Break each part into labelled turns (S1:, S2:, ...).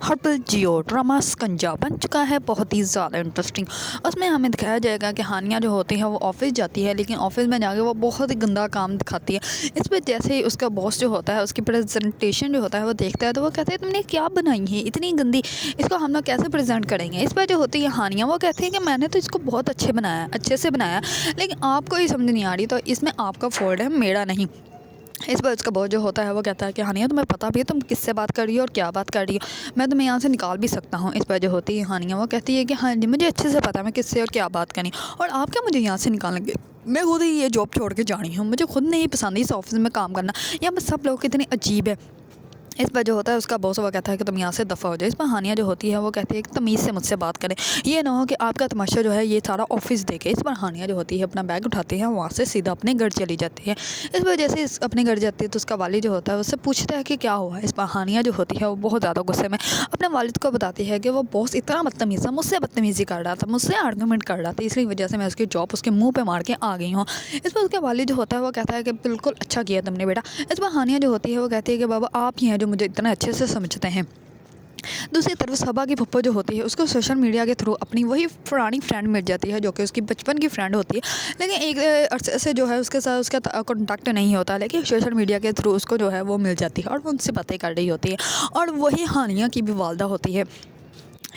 S1: Herbal जियो drama स्कंजा बन चुका है बहुत ही ज़्यादा इंटरेस्टिंग। उसमें हमें दिखाया जाएगा कि हानिया जो होती है वो ऑफिस जाती है, लेकिन ऑफिस में जाके वो बहुत ही गंदा काम दिखाती है। इस पर जैसे ही उसका बॉस जो होता है उसकी प्रेजेंटेशन जो होता है वो देखता है तो वो कहते हैं तुमने क्या बनाई है इतनी गंदी, इसको हम लोग कैसे प्रेजेंट करेंगे। इस पर जो होती है हानिया वो कहती है कि मैंने तो इसको बहुत अच्छे से बनाया, लेकिन आपको ही समझ नहीं आ रही, तो इसमें आपका फॉल्ट है, मेरा नहीं। इस पर उसका बॉस जो होता है वो कहता है कि हानिया तुम्हें पता भी है तुम किससे बात कर रही हो और क्या बात कर रही हो, मैं तुम्हें यहाँ से निकाल भी सकता हूँ। इस पर जो होती है हानिया वो कहती है कि हाँ जी मुझे अच्छे से पता है मैं किससे और क्या बात करनी, और आप क्या मुझे यहाँ से निकालेंगे, मैं खुद ही ये जॉब छोड़ के जानी हूँ, मुझे खुद नहीं पसंद इस ऑफिस में काम करना, यहाँ पर सब लोग कितने अजीब है। इस पर जो होता है उसका बॉस वो कहता है कि तुम यहाँ से दफ़ा हो जाए। इस पर हानिया जो होती है वो कहती है कि तमीज़ से मुझसे बात करें, ये ना हो कि आपका तमाशा जो है ये सारा ऑफिस देखे। इस पर हानिया जो होती है अपना बैग उठाती है, वहाँ से सीधा अपने घर चली जाती है। इस पर जैसे अपने घर जाती है तो उसका वालिद जो होता है उससे पूछता है कि क्या हुआ। इस पर हानिया जो होती है वो बहुत ज़्यादा गुस्से में अपने वालिद को बताती है कि वो बॉस इतना बदतमीज़ था, मुझसे बदतमीज़ी कर रहा था, मुझसे आर्गूमेंट कर रहा था, इसलिए वजह से मैं उसकी जॉब उसके मुँह पर मार के आ गई हूँ। इस पर उसके वालिद जो होता है वो कहता है कि बिल्कुल अच्छा किया तुमने बेटा। इस पर हानिया जो होती है वो कहती है कि बाबा आप ही हैं जो मुझे इतना अच्छे से समझते हैं। दूसरी तरफ सबा की पप्पो जो होती है उसको सोशल मीडिया के थ्रू अपनी वही पुरानी फ्रेंड मिल जाती है जो कि उसकी बचपन की फ्रेंड होती है, लेकिन एक अरसे से जो है उसके साथ उसका कॉन्टैक्ट नहीं होता, लेकिन सोशल मीडिया के थ्रू उसको जो है वो मिल जाती है और वो उनसे बातें कर रही होती है, और वही हानिया की भी वालदा होती है।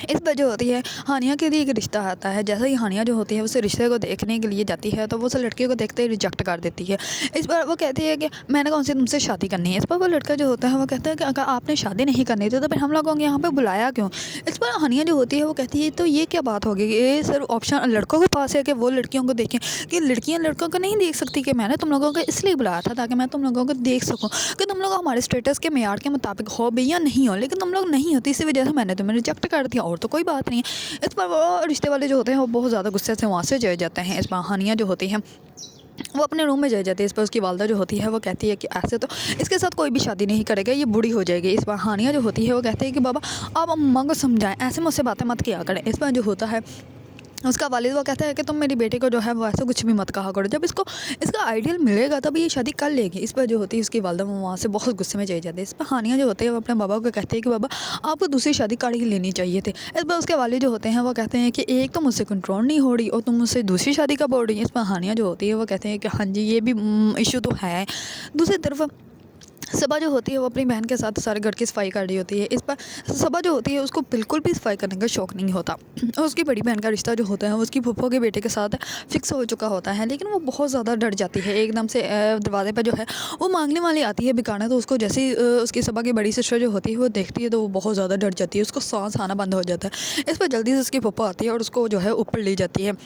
S1: इस पर जो होती है हानिया के लिए एक रिश्ता आता है। जैसे ही हानिया जो होती है उस रिश्ते को देखने के लिए जाती है तो वो उस लड़के को देखते ही रिजेक्ट कर देती है। इस पर वो कहती है कि मैंने कौन सी तुमसे शादी करनी है। इस पर वो लड़का जो होता है वो कहता है कि अगर आपने शादी नहीं करनी थी तो फिर हम लोगों को यहाँ पे बुलाया क्यों। इस पर हानिया जो होती है वो कहती है तो ये क्या बात होगी, ये सिर्फ ऑप्शन लड़कों के पास है कि वो लड़कियों को देखें, कि लड़कियाँ लड़कों को नहीं देख सकती, कि मैंने तुम लोगों को इसलिए बुलाया था ताकि मैं तुम लोगों को देख सकूँ कि तुम लोग हमारे स्टेटस के मेयार के मुताबिक हो भी या नहीं हो, लेकिन तुम लोग नहीं होती, इसी वजह से मैंने तुम्हें रिजेक्ट कर दिया, और तो कोई बात नहीं। इस पर वो रिश्ते वाले जो होते हैं वो बहुत ज़्यादा गुस्से से वहाँ से चले जाते हैं। इस पर हानिया जो होती है वो अपने रूम में चले जाती है। इस पर उसकी वालदा जो होती है वो कहती है कि ऐसे तो इसके साथ कोई भी शादी नहीं करेगा, ये बूढ़ी हो जाएगी। इस पर हानिया जो होती है वो कहती है कि बाबा आप अम्मा को समझाएं, ऐसे मुझसे बातें मत किया करें। इस पर जो होता है उसका वालिद वो कहता है कि तुम मेरी बेटी को जो है वो ऐसा कुछ भी मत कहा करो, जब इसको इसका आइडियल मिलेगा तब ये शादी कर लेगी। इस पर जो होती है उसकी वालदा वो वहाँ से बहुत गुस्से में चली जाती है। इस पर हानिया जो होते हैं वो अपने बाबा को कहते हैं कि बाबा आपको दूसरी शादी कर ही लेनी चाहिए थी। इस पर उसके वालिद जो होते हैं वो कहते हैं कि एक तो मुझसे कंट्रोल नहीं हो रही और तुम मुझसे दूसरी शादी का बोल रही है। इस पर हानिया जो होती है वो कहते हैं कि हाँ जी ये भी इशू तो है। दूसरी तरफ सबा जो होती है वो अपनी बहन के साथ सारे घर की सफाई कर रही होती है। इस पर सबा जो होती है उसको बिल्कुल भी सफाई करने का शौक़ नहीं होता, और उसकी बड़ी बहन का रिश्ता जो होता है उसकी फूफो के बेटे के साथ फिक्स हो चुका होता है, लेकिन वो बहुत ज़्यादा डर जाती है। एकदम से दरवाजे पर जो है वो मांगने वाली आती है बिकाना, तो उसको जैसे ही उसकी सबा की बड़ी सिस्टर जो होती है वो देखती है तो वो बहुत ज़्यादा डर जाती है, उसको सांस आना बंद हो जाता है। इस पर जल्दी से उसकी फूफो आती है और उसको जो है ऊपर ले जाती है।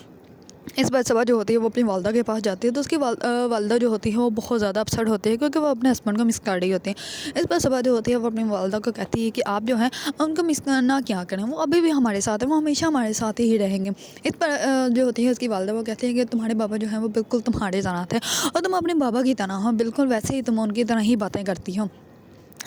S1: इस बार सबा जो होती है वो अपनी वालदा के पास जाती है, तो उसकी वालदा जो होती है वो बहुत ज़्यादा अपसेट होती है क्योंकि वो अपने हस्बैंड को मिस कर रही होती है। इस पर सबा जो होती है वो अपनी वालदा को कहती है कि आप जो है उनको मिस ना क्या करें, वो अभी भी हमारे साथ है, वो हमेशा हमारे साथ ही रहेंगे। इस पर जो होती है उसकी वालदा वो कहती है कि तुम्हारे बाबा जो है वो बिल्कुल तुम्हारे तरह थे और तुम अपने बाबा की तरह हो, बिल्कुल वैसे ही तुम उनकी तरह ही बातें करती हो।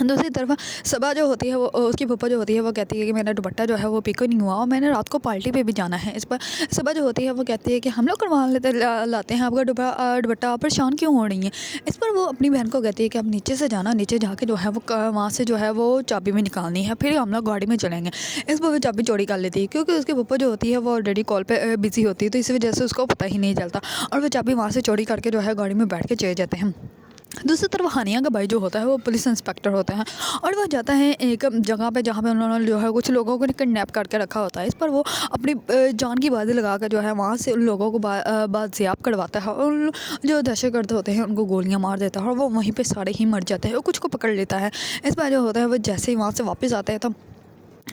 S1: दूसरी तरफ सबा जो होती है वो उसकी फूफा जो होती है वो कहती है कि मेरा दुपट्टा जो है वो पिको नहीं हुआ और मैंने रात को पार्टी पे भी जाना है। इस पर सबा जो होती है वो कहती है कि हम लोग करवा लाते हैं आपका दुपट्टा, आप परेशान क्यों हो रही हैं। इस पर वो अपनी बहन को कहती है कि आप नीचे से जाना, नीचे जाके जो है वो वहाँ से जो है वो चाबी में निकालनी है, फिर हम लोग गाड़ी में चलेंगे। इस पर वो चाबी चोरी कर लेती है क्योंकि उसकी फूफा जो होती है वो ऑलरेडी कॉल पर बिजी होती है, तो इस वजह से उसको पता ही नहीं चलता और वो चाबी वहाँ से चोरी करके जो है गाड़ी में बैठ के चले जाते हैं। दूसरी तरफ हानिया का भाई जो होता है वो पुलिस इंस्पेक्टर होता है और वह जाता है एक जगह पे जहाँ पे उन्होंने जो है कुछ लोगों को किडनैप करके रखा होता है। इस पर वो अपनी जान की बाजी लगा कर जो है वहाँ से उन लोगों को बाजियाब करवाता है और जो दहशतगर्द होते हैं उनको गोलियाँ मार देता है और वो वहीं पे सारे ही मर जाते हैं और कुछ को पकड़ लेता है। इस पर जो होता है वो जैसे ही वहाँ से वापस आते हैं तो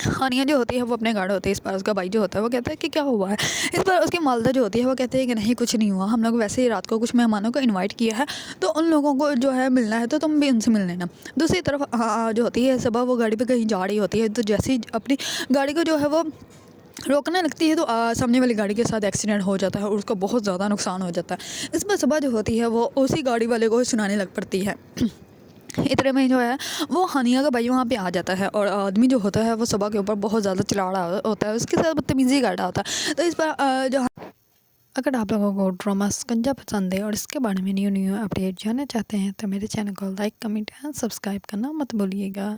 S1: हानिया जो होती है वो अपने गार्ड होते हैं। इस पर उसका भाई जो होता है वो कहता है कि क्या हुआ है। इस पर उसकी मालदा जो होती है वो कहते हैं कि नहीं कुछ नहीं हुआ, हम लोग वैसे ही रात को कुछ मेहमानों को इनवाइट किया है तो उन लोगों को जो है मिलना है तो तुम भी उनसे मिल लेना। दूसरी तरफ जो होती है सबा वो गाड़ी पे कहीं जा रही होती है, तो जैसे ही अपनी गाड़ी को जो है वो रोकने लगती है तो सामने वाली गाड़ी के साथ एक्सीडेंट हो जाता है और उसको बहुत ज़्यादा नुकसान हो जाता है। इस पर सबा जो होती है वो उसी गाड़ी वाले को सुनाने लग पड़ती है। इतने में जो है वो हानिया का भाई वहाँ पे आ जाता है और आदमी जो होता है वो सबा के ऊपर बहुत ज़्यादा चिल्ला रहा होता है, उसके साथ बदतमीज़ी कर रहा होता है। तो इस पर जो अगर आप लोगों को ड्रामा स्कंजा पसंद है और इसके बारे में न्यू अपडेट जानना चाहते हैं तो मेरे चैनल को लाइक कमेंट एंड सब्सक्राइब करना मत भूलिएगा।